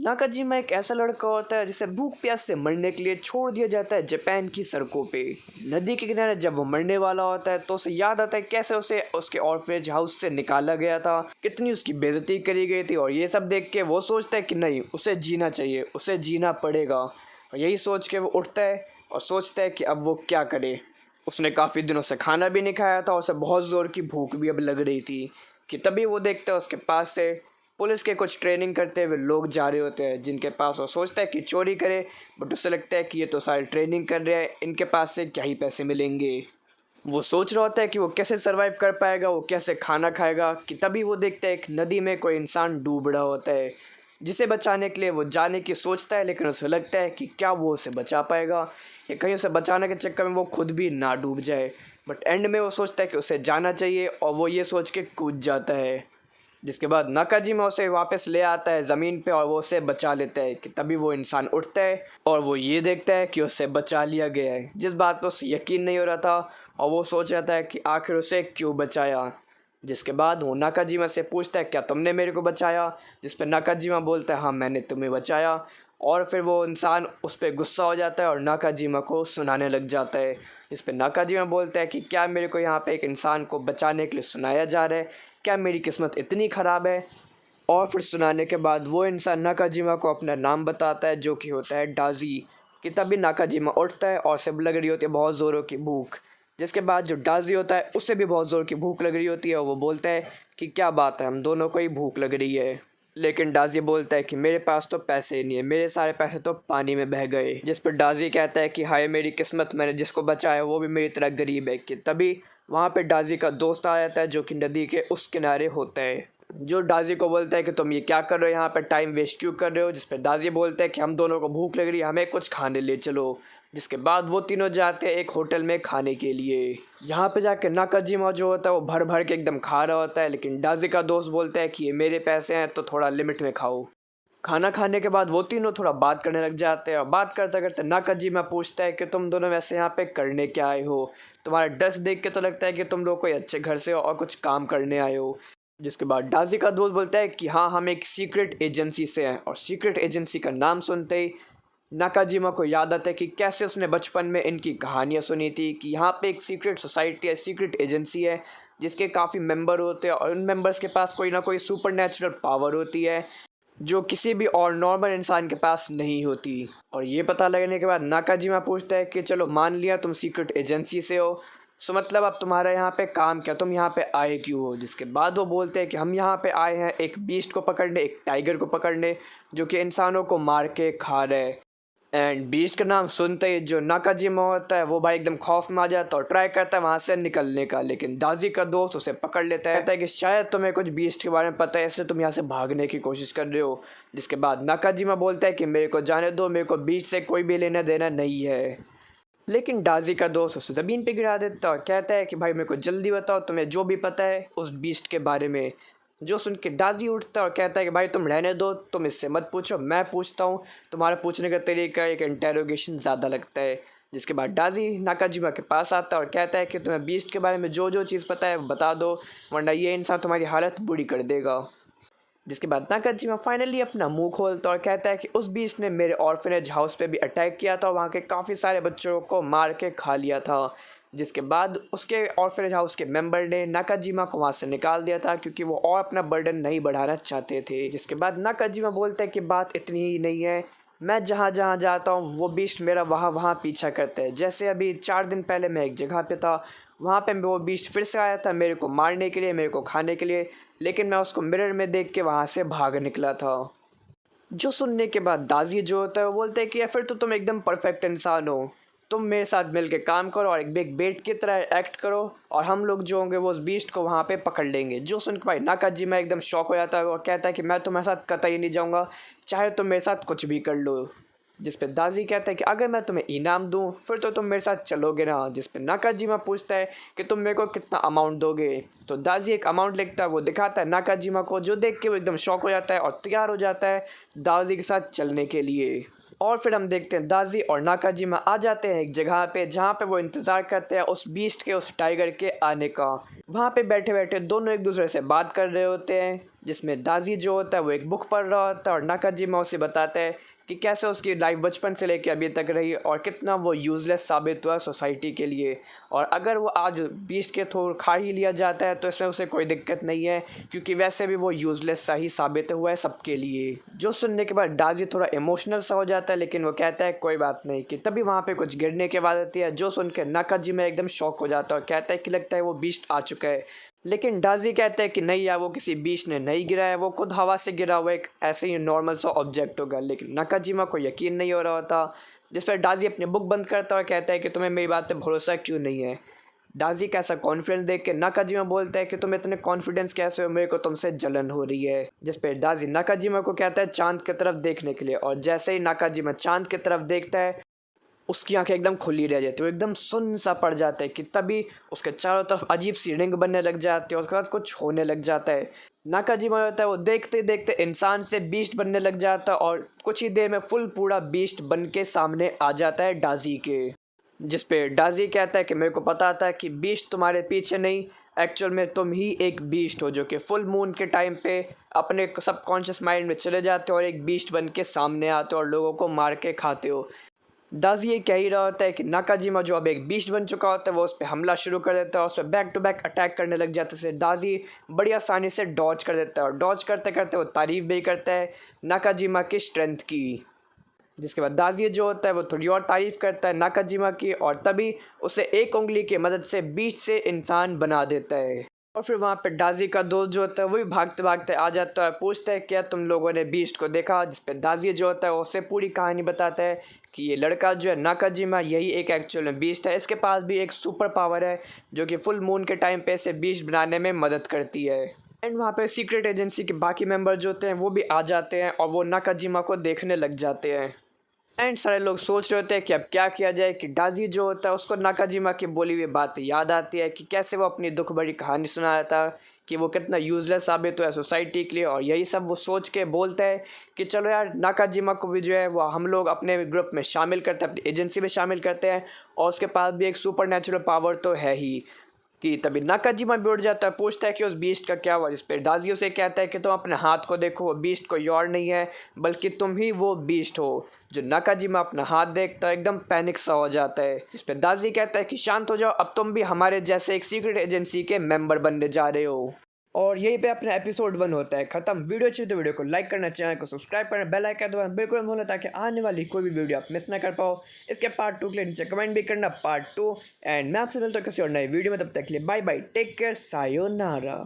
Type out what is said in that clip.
Nakajima एक ऐसा लड़का होता है जिसे भूख प्यास से मरने के लिए छोड़ दिया जाता है जापान की सड़कों पे। नदी के किनारे जब वो मरने वाला होता है तो उसे याद आता है कैसे उसे उसके ऑर्फनेज हाउस से निकाला गया था, कितनी उसकी बेइज्जती करी गई थी। और ये सब देख के वो सोचता है कि नहीं, उसे जीना चाहिए, उसे जीना पड़ेगा। और यही सोच के वो उठता है और सोचता है कि अब वो क्या करे। उसने काफ़ी दिनों से खाना भी नहीं खाया था और उसे बहुत ज़ोर की भूख भी अब लग रही थी कि तभी वो देखता है उसके पास से पुलिस के कुछ ट्रेनिंग करते हुए लोग जा रहे होते हैं, जिनके पास वो सोचता है कि चोरी करे। बट उसे लगता है कि ये तो सारे ट्रेनिंग कर रहे हैं, इनके पास से क्या ही पैसे मिलेंगे। वो सोच रहा होता है कि वो कैसे सरवाइव कर पाएगा, वो कैसे खाना खाएगा, कि तभी वो देखता है एक नदी में कोई इंसान डूब रहा होता है, जिसे बचाने के लिए वो जाने की सोचता है। लेकिन उसे लगता है कि क्या वो उसे बचा पाएगा या कहीं उसे बचाने के चक्कर में वो खुद भी ना डूब जाए। बट एंड में वो सोचता है कि उसे जाना चाहिए और वो ये सोच के कूद जाता है। जिसके बाद नाकाजिमा उसे वापस ले आता है ज़मीन पे और वो उसे बचा लेता है। कि तभी वो इंसान उठता है और वो ये देखता है कि उसे बचा लिया गया है, जिस बात पर उसे यकीन नहीं हो रहा था। और वो सोच रहा था कि आखिर उसे क्यों बचाया। जिसके बाद वो नाकाजिमा से पूछता है क्या तुमने मेरे को बचाया, जिस पर नाकाजिमा बोलता है हाँ मैंने तुम्हें बचाया। और फिर वो इंसान उस पर गुस्सा हो जाता है और नाकाजिमा को सुनाने लग जाता है। इस पर नाकाजिमा बोलता है कि क्या मेरे को यहाँ पे एक इंसान को बचाने के लिए सुनाया जा रहा है, क्या मेरी किस्मत इतनी ख़राब है। और फिर सुनाने के बाद वो इंसान नाकाजिमा को अपना नाम बताता है, जो कि होता है डाजी। कि तभी नाकाजिमा उठता है और सब लग रही होती है बहुत ज़ोरों की भूख। जिसके बाद जो डाजी होता है उसे भी बहुत ज़ोर की भूख लग रही होती है और वो बोलता है कि क्या बात है, हम दोनों को ही भूख लग रही है। लेकिन डाजी बोलता है कि मेरे पास तो पैसे ही नहीं है, मेरे सारे पैसे तो पानी में बह गए। जिस पर डाजी कहता है कि हाय मेरी किस्मत, मैंने जिसको बचाया वो भी मेरी तरह गरीब है। कि तभी वहाँ पे डाजी का दोस्त आ जाता है, जो कि नदी के उस किनारे होता है, जो डाजी को बोलता है कि तुम ये क्या कर रहे हो, यहाँ पर टाइम वेस्ट क्यों कर रहे हो। जिस पर डाजी बोलता है कि हम दोनों को भूख लग रही है, हमें कुछ खाने ले चलो। जिसके बाद वो तीनों जाते हैं एक होटल में खाने के लिए, जहाँ पे जाके नाकाजिमा जो होता है वो भर भर के एकदम खा रहा होता है। लेकिन डाजी का दोस्त बोलता है कि ये मेरे पैसे हैं तो थोड़ा लिमिट में खाओ। खाना खाने के बाद वो तीनों थोड़ा बात करने लग जाते हैं और बात करते करते नाकाजिमा पूछता है कि तुम दोनों वैसे यहाँ पे करने क्या आए हो, तुम्हारा ड्रेस देख के तो लगता है कि तुम लोग कोई अच्छे घर से हो और कुछ काम करने आए हो। जिसके बाद डाजी का दोस्त बोलता है कि हाँ हम एक सीक्रेट एजेंसी से हैं। और सीक्रेट एजेंसी का नाम सुनते ही नाकाजिमा को याद आता है कि कैसे उसने बचपन में इनकी कहानियाँ सुनी थी कि यहाँ पे एक सीक्रेट सोसाइटी है, सीक्रेट एजेंसी है, जिसके काफ़ी मेंबर होते हैं और उन मेंबर्स के पास कोई ना कोई सुपर नेचुरल पावर होती है, जो किसी भी और नॉर्मल इंसान के पास नहीं होती। और ये पता लगने के बाद नाकाजिमा पूछता है कि चलो मान लिया तुम सीक्रेट एजेंसी से हो, सो मतलब अब तुम्हारा यहाँ पे काम क्या, तुम यहाँ पे आए क्यों हो। जिसके बाद वो बोलते हैं कि हम यहाँ पे आए हैं एक बीस्ट को पकड़ने, एक टाइगर को पकड़ने, जो कि इंसानों को मार के खा रहे हैं। एंड बीस्ट का नाम सुनते ही जो नाकाजिमा होता है वो भाई एकदम खौफ में आ जाता है और ट्राई करता है वहाँ से निकलने का। लेकिन दाजी का दोस्त उसे पकड़ लेता है, कहता है कि शायद तुम्हें कुछ बीस्ट के बारे में पता है, इसलिए तुम यहाँ से भागने की कोशिश कर रहे हो। जिसके बाद नाकाजिमा बोलता है कि मेरे को जाने दो, मेरे को बीस्ट से कोई भी लेना देना नहीं है। लेकिन डाजी का दोस्त उसे ज़मीन पे गिरा देता है और कहता है कि भाई मेरे को जल्दी बताओ तुम्हें जो भी पता है उस बीस्ट के बारे में। जो सुन के डाजी उठता है और कहता है कि भाई तुम रहने दो, तुम इससे मत पूछो, मैं पूछता हूँ। तुम्हारा पूछने का तरीका एक इंटेरोगेशन ज़्यादा लगता है। जिसके बाद डाजी नाकाजिमा के पास आता है और कहता है कि तुम्हें बीस्ट के बारे में जो जो चीज़ पता है वो बता दो, वरना ये इंसान तुम्हारी हालत बुरी कर देगा। जिसके बाद नाकाजिमा फाइनली अपना मुंह खोलता और कहता है कि उस बीस्ट ने मेरे ऑर्फनेज हाउस पे भी अटैक किया था और वहाँ के काफ़ी सारे बच्चों को मार के खा लिया था। जिसके बाद उसके ऑर्फनेज हाउस के मेंबर ने नाकाजिमा को वहाँ से निकाल दिया था, क्योंकि वो और अपना बर्डन नहीं बढ़ाना चाहते थे। जिसके बाद नाकाजिमा बोलता है कि बात इतनी ही नहीं है, मैं जहाँ जहाँ जाता हूँ वो बीस्ट मेरा वहाँ वहाँ पीछा करता है। जैसे अभी 4 दिन पहले मैं एक जगह पे था, वहाँ पे वो बीस्ट फिर से आया था मेरे को मारने के लिए, मेरे को खाने के लिए, लेकिन मैं उसको मिरर में देख के वहाँ से भाग निकला था। जो सुनने के बाद दाजी जो होता है वो बोलते हैं कि या फिर तो तुम एकदम परफेक्ट इंसान हो, तुम मेरे साथ मिल के काम करो और एक बिग बेट की तरह एक्ट करो और हम लोग जो होंगे वो उस बीस्ट को वहाँ पे पकड़ लेंगे। जो सुन के भाई नाकाजिमा एकदम शॉक हो जाता है और कहता है कि मैं तुम्हारे साथ कतई नहीं जाऊँगा, चाहे तुम मेरे साथ कुछ भी कर लो। जिस पे दाजी कहता है कि अगर मैं तुम्हें इनाम दूं फिर तो तुम मेरे साथ चलोगे ना। जिस पे नाकाजिमा पूछता है कि तुम मेरे को कितना अमाउंट दोगे। तो दाजी एक अमाउंट लिखता है, वो दिखाता है नाकाजिमा को, जो देख के वो एकदम शॉक हो जाता है और तैयार हो जाता है दाजी के साथ चलने के लिए। और फिर हम देखते हैं दाजी और नाकाजिमा आ जाते हैं एक जगह पे जहाँ पे वो इंतज़ार करते हैं उस बीस्ट के, उस टाइगर के आने का। वहाँ पे बैठे बैठे दोनों एक दूसरे से बात कर रहे होते हैं, जिसमें दाजी जो होता है वो एक बुक पढ़ रहा होता है और नाकाजिमा उसे बताता है कि कैसे उसकी लाइफ बचपन से लेकर अभी तक रही और कितना वो यूज़लेस साबित हुआ सोसाइटी के लिए। और अगर वो आज बीस्ट के थ्रू खा ही लिया जाता है तो इसमें उसे कोई दिक्कत नहीं है, क्योंकि वैसे भी वो यूज़लेस सा ही साबित हुआ है सबके लिए। जो सुनने के बाद दाजी थोड़ा इमोशनल सा हो जाता है, लेकिन वो कहता है कोई बात नहीं। कि तभी वहाँ पे कुछ गिरने की आवाज़ आती है, जो सुन के नाकाजिमा एकदम शॉक हो जाता है और कहता है कि लगता है वो बीस्ट आ चुका है। लेकिन दाजी कहते हैं कि नहीं यार, वो किसी बीस्ट ने नहीं गिरा है, वो खुद हवा से गिरा हुआ एक ऐसे ही नॉर्मल सा ऑब्जेक्ट होगा। लेकिन नाकाजिमा को यकीन नहीं हो रहा होता, जिस पर दाजी अपनी बुक बंद करता है और कहता है कि तुम्हें मेरी बात पे भरोसा क्यों नहीं है। दाजी का ऐसा कॉन्फिडेंस देख के नाकाजिमा बोलता है कि तुम इतने कॉन्फिडेंस कैसे हो, मेरे को तुमसे जलन हो रही है। जिस पर दाजी नाकाजिमा को कहता है चांद की तरफ देखने के लिए, और जैसे ही नाकाजिमा चांद की तरफ देखता है उसकी आंखें एकदम खुली रह जाती है, वो एकदम सुन्न सा पड़ जाता है। कि तभी उसके चारों तरफ अजीब सी रिंग बनने लग जाती है और उसके बाद कुछ होने लग जाता है। नाकाजिमा होता है वो देखते देखते इंसान से बीस्ट बनने लग जाता है और कुछ ही देर में फुल पूरा बीस्ट बन के सामने आ जाता है दाजी के। जिस पे दाजी कहता है कि मेरे को पता था कि बीस्ट तुम्हारे पीछे नहीं, एक्चुअल में तुम ही एक बीस्ट हो जो कि फुल मून के टाइम पे अपने सबकॉन्शियस माइंड में चले जाते हो और एक बीस्ट बन के सामने आते हो और लोगों को मार के खाते हो। दाजी ये कह ही रहा होता है कि नाकाजिमा जो अब एक बीस्ट बन चुका होता है वो उस पर हमला शुरू कर देता है और उस पर बैक टू बैक अटैक करने लग जाता है। दाजी बड़ी आसानी से डॉज कर देता है और डॉज करते करते वो तारीफ भी करता है नाकाजिमा की स्ट्रेंथ की। जिसके बाद दाजी जो होता है वो थोड़ी और तारीफ करता है नाकाजिमा की और तभी उसे एक उंगली की मदद से बीस्ट से इंसान बना देता है। और फिर वहाँ पे दाजी का दोस्त जो होता है वो भी भागते भागते आ जाता है और पूछता है क्या तुम लोगों ने बीस्ट को देखा। जिस पे दाजी जो होता है वो उसे पूरी कहानी बताता है कि ये लड़का जो है नाकाजिमा यही एक एक्चुअल में बीस्ट है, इसके पास भी एक सुपर पावर है जो कि फुल मून के टाइम पे इसे बीस्ट बनाने में मदद करती है। एंड वहाँ पे सीक्रेट एजेंसी के बाकी मेंबर जो होते हैं वो भी आ जाते हैं और वो नाकाजिमा को देखने लग जाते हैं। एंड सारे लोग सोच रहे होते हैं कि अब क्या किया जाए। कि दाजी जो होता है उसको नाकाजिमा की बोली हुई बात याद आती है कि कैसे वो अपनी दुख भरी कहानी सुना रहा था कि वो कितना यूज़लेस साबित हुआ है सोसाइटी के लिए। और यही सब वो सोच के बोलता है कि चलो यार नाकाजिमा को भी जो है वो हम लोग अपने ग्रुप में शामिल करते हैं, अपनी एजेंसी में शामिल करते हैं और उसके पास भी एक सुपर नेचुरल पावर तो है ही। कि तभी नाकाजिमा भी उड़ जाता है, पूछता है कि उस बीस्ट का क्या हुआ। जिस पर दाजी उसे कहता है कि तुम अपने हाथ को देखो, वो बीस्ट कोई और नहीं है बल्कि तुम ही वो बीस्ट हो। जो नाकाजिमा अपना हाथ देखता है एकदम पैनिक सा हो जाता है। जिस पर दाजी कहता है कि शांत हो जाओ, अब तुम भी हमारे जैसे एक सीक्रेट एजेंसी के मेंबर बनने जा रहे हो। और यहीं पे अपना एपिसोड 1 होता है खत्म। वीडियो अच्छी तो वीडियो को लाइक करना, चैनल को सब्सक्राइब करना, बेल आइकन दबाना बिल्कुल मत भूलना ताकि आने वाली कोई भी वीडियो आप मिस ना कर पाओ। इसके पार्ट 2 के लिए नीचे कमेंट भी करना पार्ट 2। एंड मैं आपसे मिलता हूँ किसी और नई वीडियो में, तब तक के लिए bye bye, take care, sayonara.